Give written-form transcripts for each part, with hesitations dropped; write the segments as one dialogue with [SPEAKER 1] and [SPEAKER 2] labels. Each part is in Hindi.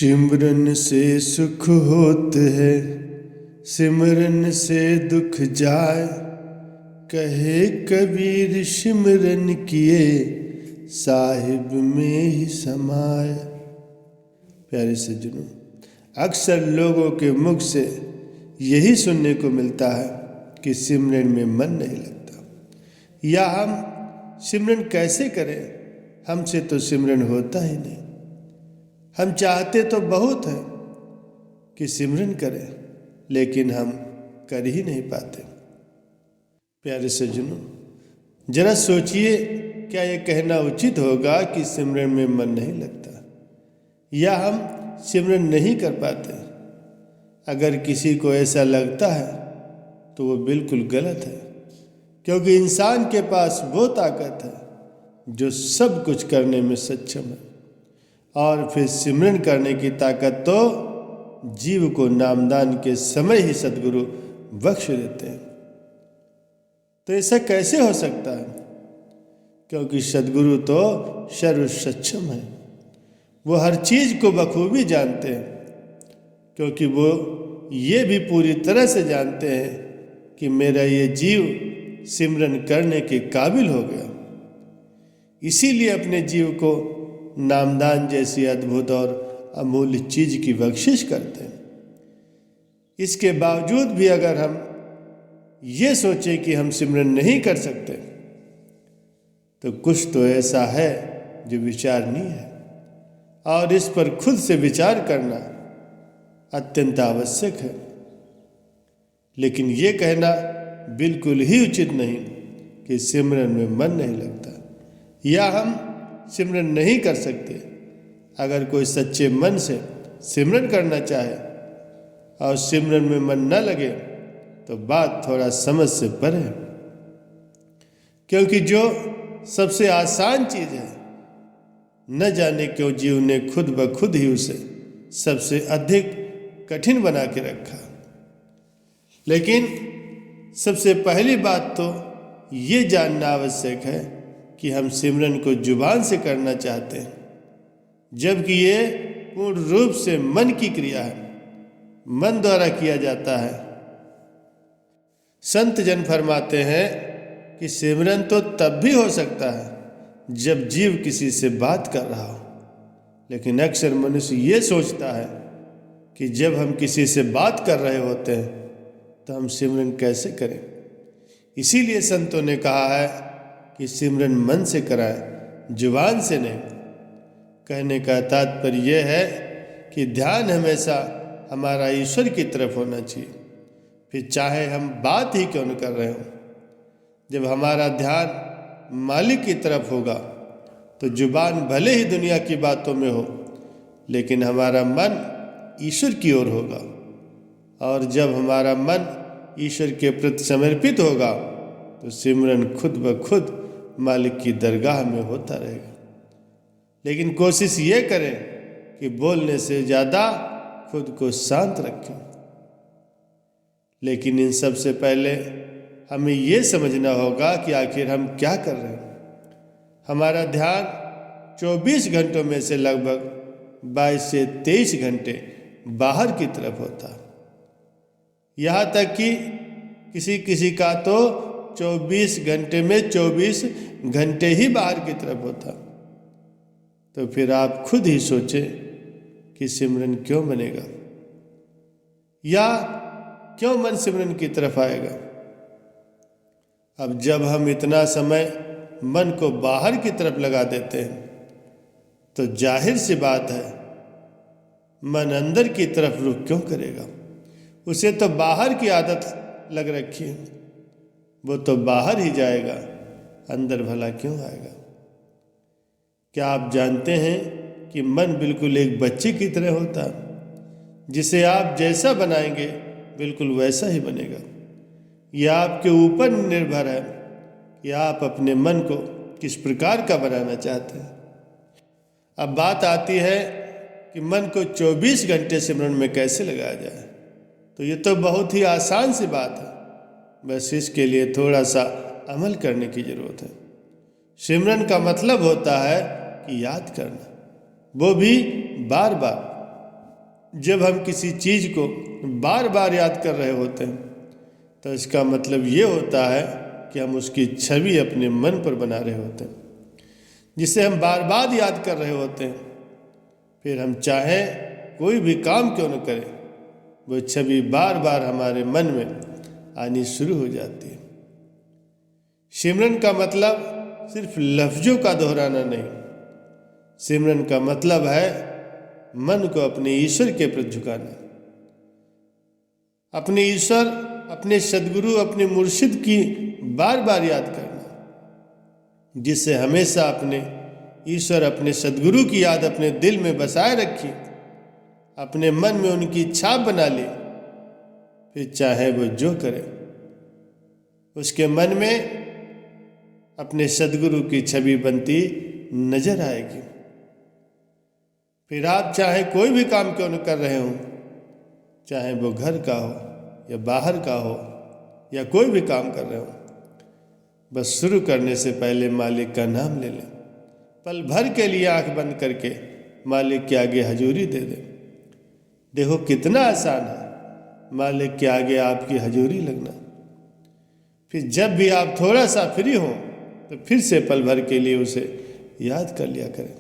[SPEAKER 1] सिमरन से सुख होत है, सिमरन से दुख जाए। कहे कबीर सिमरन किए, साहिब में ही समाए। प्यारे सज्जनों, अक्सर लोगों के मुख से यही सुनने को मिलता है कि सिमरन में मन नहीं लगता, या हम सिमरन कैसे करें, हमसे तो सिमरन होता ही नहीं। हम चाहते तो बहुत है कि सिमरन करें, लेकिन हम कर ही नहीं पाते। प्यारे सज्जनों, जरा सोचिए, क्या ये कहना उचित होगा कि सिमरन में मन नहीं लगता या हम सिमरन नहीं कर पाते? अगर किसी को ऐसा लगता है तो वो बिल्कुल गलत है, क्योंकि इंसान के पास वो ताकत है जो सब कुछ करने में सक्षम है। और फिर सिमरन करने की ताकत तो जीव को नामदान के समय ही सद्गुरु बख्श देते हैं। तो ऐसा कैसे हो सकता है? क्योंकि सद्गुरु तो सर्व सक्षम है, वो हर चीज को बखूबी जानते हैं, क्योंकि वो ये भी पूरी तरह से जानते हैं कि मेरा ये जीव सिमरन करने के काबिल हो गया। इसीलिए अपने जीव को नामदान जैसी अद्भुत और अमूल्य चीज की बख्शिश करते हैं। इसके बावजूद भी अगर हम ये सोचें कि हम सिमरन नहीं कर सकते, तो कुछ तो ऐसा है जो विचारणीय है, और इस पर खुद से विचार करना अत्यंत आवश्यक है। लेकिन ये कहना बिल्कुल ही उचित नहीं कि सिमरन में मन नहीं लगता या हम सिमरन नहीं कर सकते। अगर कोई सच्चे मन से सिमरन करना चाहे और सिमरन में मन न लगे, तो बात थोड़ा समझ से परे है। क्योंकि जो सबसे आसान चीज है, न जाने क्यों जीव ने खुद ब खुद ही उसे सबसे अधिक कठिन बना के रखा। लेकिन सबसे पहली बात तो ये जानना आवश्यक है कि हम सिमरन को जुबान से करना चाहते हैं, जबकि ये पूर्ण रूप से मन की क्रिया है, मन द्वारा किया जाता है। संत जन फरमाते हैं कि सिमरन तो तब भी हो सकता है जब जीव किसी से बात कर रहा हो, लेकिन अक्सर मनुष्य ये सोचता है कि जब हम किसी से बात कर रहे होते हैं तो हम सिमरन कैसे करें। इसीलिए संतों ने कहा है कि सिमरन मन से कराएं, जुबान से नहीं। कहने का तात्पर्य यह है कि ध्यान हमेशा हमारा ईश्वर की तरफ होना चाहिए, फिर चाहे हम बात ही क्यों न कर रहे हों। जब हमारा ध्यान मालिक की तरफ होगा तो जुबान भले ही दुनिया की बातों में हो, लेकिन हमारा मन ईश्वर की ओर होगा। और जब हमारा मन ईश्वर के प्रति समर्पित होगा तो सिमरन खुद ब खुद मालिक की दरगाह में होता रहेगा। लेकिन कोशिश ये करें कि बोलने से ज़्यादा खुद को शांत रखें। लेकिन इन सब से पहले हमें ये समझना होगा कि आखिर हम क्या कर रहे हैं। हमारा ध्यान 24 घंटों में से लगभग 22 से 23 घंटे बाहर की तरफ होता। यहाँ तक कि किसी किसी का तो 24 घंटे में 24 घंटे ही बाहर की तरफ होता। तो फिर आप खुद ही सोचें कि सिमरन क्यों बनेगा, या क्यों मन सिमरन की तरफ आएगा। अब जब हम इतना समय मन को बाहर की तरफ लगा देते हैं, तो जाहिर सी बात है मन अंदर की तरफ रुख क्यों करेगा। उसे तो बाहर की आदत लग रखी है, वो तो बाहर ही जाएगा, अंदर भला क्यों आएगा। क्या आप जानते हैं कि मन बिल्कुल एक बच्चे की तरह होता है, जिसे आप जैसा बनाएंगे बिल्कुल वैसा ही बनेगा। यह आपके ऊपर निर्भर है कि आप अपने मन को किस प्रकार का बनाना चाहते हैं। अब बात आती है कि मन को 24 घंटे सिमरन में कैसे लगाया जाए। तो ये तो बहुत ही आसान सी बात है, बस इसके लिए थोड़ा सा अमल करने की जरूरत है। सिमरन का मतलब होता है कि याद करना, वो भी बार बार। जब हम किसी चीज़ को बार बार याद कर रहे होते हैं तो इसका मतलब ये होता है कि हम उसकी छवि अपने मन पर बना रहे होते हैं, जिसे हम बार बार याद कर रहे होते हैं। फिर हम चाहें कोई भी काम क्यों न करें, वो छवि बार बार हमारे मन में आनी शुरू हो जाती है। सिमरन का मतलब सिर्फ लफ्जों का दोहराना नहीं, सिमरन का मतलब है मन को अपने ईश्वर के प्रति झुकाना, अपने ईश्वर, अपने सदगुरु, अपने मुर्शिद की बार बार याद करना, जिससे हमेशा अपने ईश्वर, अपने सदगुरु की याद अपने दिल में बसाए रखी, अपने मन में उनकी छाप बना ली। फिर चाहे वो जो करे, उसके मन में अपने सदगुरु की छवि बनती नजर आएगी। फिर आप चाहे कोई भी काम क्यों न कर रहे हो, चाहे वो घर का हो या बाहर का हो या कोई भी काम कर रहे हो, बस शुरू करने से पहले मालिक का नाम ले लें। पल भर के लिए आंख बंद करके मालिक के आगे हजूरी दे दें। देखो कितना आसान है मालिक के आगे आपकी हजूरी लगना। फिर जब भी आप थोड़ा सा फ्री हो तो फिर से पल भर के लिए उसे याद कर लिया करें,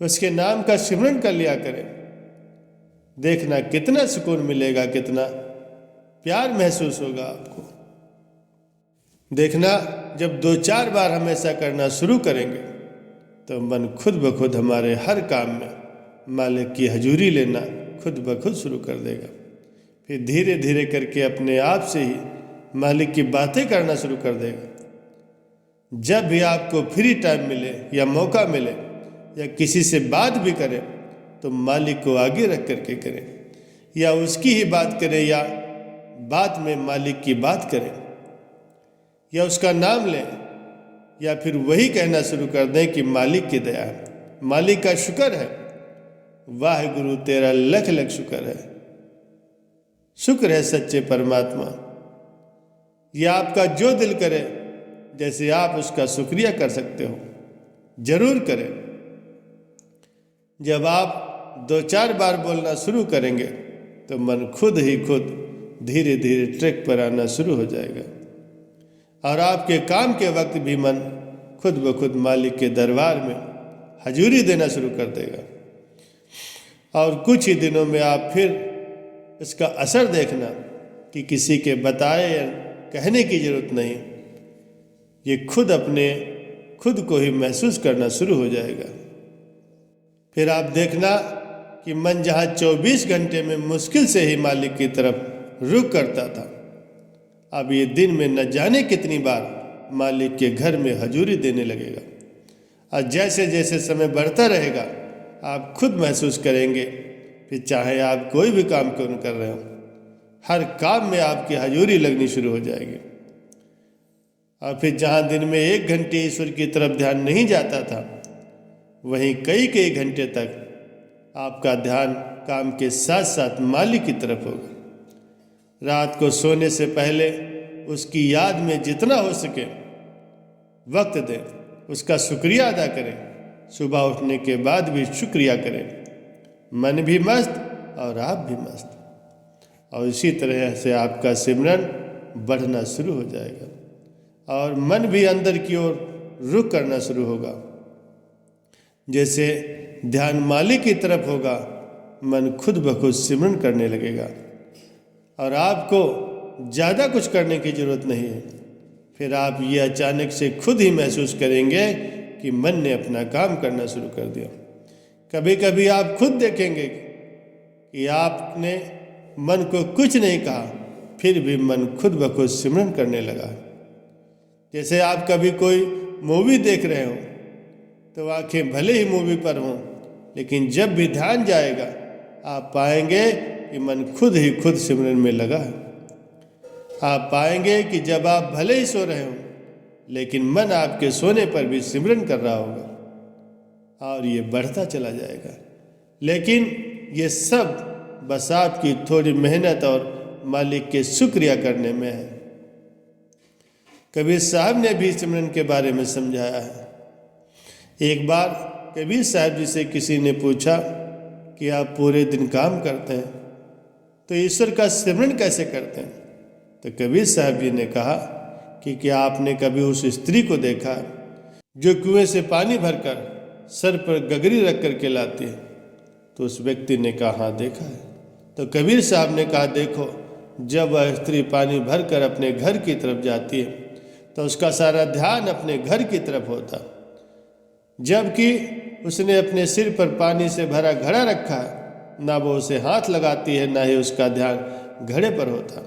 [SPEAKER 1] उसके नाम का सिमरन कर लिया करें। देखना कितना सुकून मिलेगा, कितना प्यार महसूस होगा आपको। देखना जब 2-4 बार हम ऐसा करना शुरू करेंगे तो मन खुद ब खुद हमारे हर काम में मालिक की हजूरी लेना खुद ब खुद शुरू कर देगा। फिर धीरे धीरे करके अपने आप से ही मालिक की बातें करना शुरू कर देगा। जब भी आपको फ्री टाइम मिले या मौका मिले या किसी से बात भी करें तो मालिक को आगे रख करके करें, या उसकी ही बात करें या बात में मालिक की बात करें, या उसका नाम लें, या फिर वही कहना शुरू कर दें कि मालिक की दया है, मालिक का शुक्र है, वाह गुरु तेरा लख लख शुक्र है, शुक्र है सच्चे परमात्मा। यह आपका जो दिल करे, जैसे आप उसका शुक्रिया कर सकते हो, जरूर करें। जब आप 2-4 बार बोलना शुरू करेंगे तो मन खुद ही खुद धीरे धीरे ट्रैक पर आना शुरू हो जाएगा, और आपके काम के वक्त भी मन खुद ब खुद मालिक के दरबार में हजूरी देना शुरू कर देगा। और कुछ ही दिनों में आप फिर इसका असर देखना कि किसी के बताए या कहने की जरूरत नहीं, ये खुद को ही महसूस करना शुरू हो जाएगा। फिर आप देखना कि मन जहाँ 24 घंटे में मुश्किल से ही मालिक की तरफ रुख करता था, अब ये दिन में न जाने कितनी बार मालिक के घर में हजूरी देने लगेगा। और जैसे जैसे समय बढ़ता रहेगा आप खुद महसूस करेंगे, फिर चाहे आप कोई भी काम क्यों न कर रहे हो, हर काम में आपकी हजूरी लगनी शुरू हो जाएगी। और फिर जहाँ दिन में 1 घंटे ईश्वर की तरफ ध्यान नहीं जाता था, वहीं कई घंटे तक आपका ध्यान काम के साथ साथ मालिक की तरफ होगा। रात को सोने से पहले उसकी याद में जितना हो सके वक्त दें, उसका शुक्रिया अदा करें। सुबह उठने के बाद भी शुक्रिया करें, मन भी मस्त और आप भी मस्त। और इसी तरह से आपका सिमरन बढ़ना शुरू हो जाएगा और मन भी अंदर की ओर रुख करना शुरू होगा। जैसे ध्यान मालिक की तरफ होगा, मन खुद ब खुद सिमरन करने लगेगा और आपको ज़्यादा कुछ करने की ज़रूरत नहीं है। फिर आप ये अचानक से खुद ही महसूस करेंगे कि मन ने अपना काम करना शुरू कर दिया। कभी कभी आप खुद देखेंगे कि आपने मन को कुछ नहीं कहा, फिर भी मन खुद ब खुद सिमरन करने लगा। जैसे आप कभी कोई मूवी देख रहे हो तो आंखें भले ही मूवी पर हों, लेकिन जब भी ध्यान जाएगा आप पाएंगे कि मन खुद ही खुद सिमरन में लगा है। आप पाएंगे कि जब आप भले ही सो रहे हो, लेकिन मन आपके सोने पर भी सिमरन कर रहा होगा और ये बढ़ता चला जाएगा। लेकिन ये सब बस आपकी थोड़ी मेहनत और मालिक के शुक्रिया करने में है। कबीर साहब ने भी सिमरन के बारे में समझाया है। एक बार कबीर साहब जी से किसी ने पूछा कि आप पूरे दिन काम करते हैं तो ईश्वर का सिमरन कैसे करते हैं? तो कबीर साहब जी ने कहा कि क्या आपने कभी उस स्त्री को देखा जो कुएं से पानी भरकर सर पर गगरी रख कर के लाती है? तो उस व्यक्ति ने कहा हाँ देखा है। तो कबीर साहब ने कहा देखो, जब वह स्त्री पानी भरकर अपने घर की तरफ जाती है तो उसका सारा ध्यान अपने घर की तरफ होता, जबकि उसने अपने सिर पर पानी से भरा घड़ा रखा है, ना वो उसे हाथ लगाती है ना ही उसका ध्यान घड़े पर होता,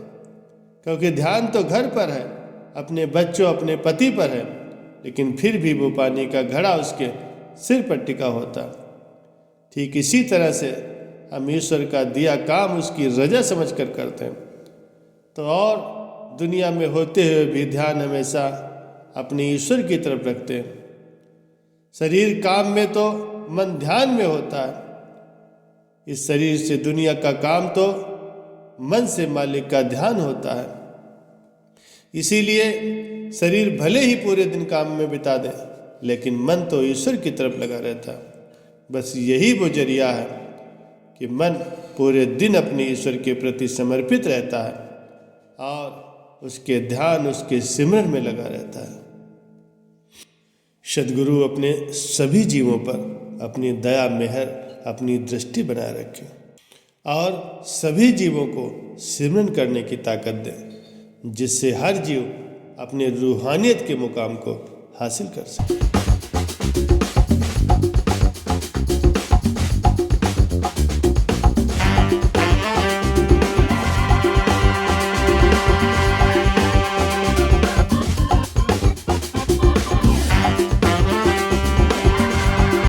[SPEAKER 1] क्योंकि ध्यान तो घर पर है, अपने बच्चों अपने पति पर है, लेकिन फिर भी वो पानी का घड़ा उसके सिर पर टिका होता। ठीक इसी तरह से हम ईश्वर का दिया काम उसकी रजा समझ कर करते हैं, तो और दुनिया में होते हुए भी ध्यान हमेशा अपने ईश्वर की तरफ रखते हैं। शरीर काम में तो मन ध्यान में होता है। इस शरीर से दुनिया का काम तो मन से मालिक का ध्यान होता है। इसीलिए शरीर भले ही पूरे दिन काम में बिता दे, लेकिन मन तो ईश्वर की तरफ लगा रहता है। बस यही वो जरिया है कि मन पूरे दिन अपने ईश्वर के प्रति समर्पित रहता है और उसके ध्यान उसके सिमरन में लगा रहता है। सद्गुरु अपने सभी जीवों पर अपनी दया मेहर अपनी दृष्टि बनाए रखें और सभी जीवों को सिमरन करने की ताकत दें, जिससे हर जीव अपने रूहानियत के मुकाम को हासिल कर सके।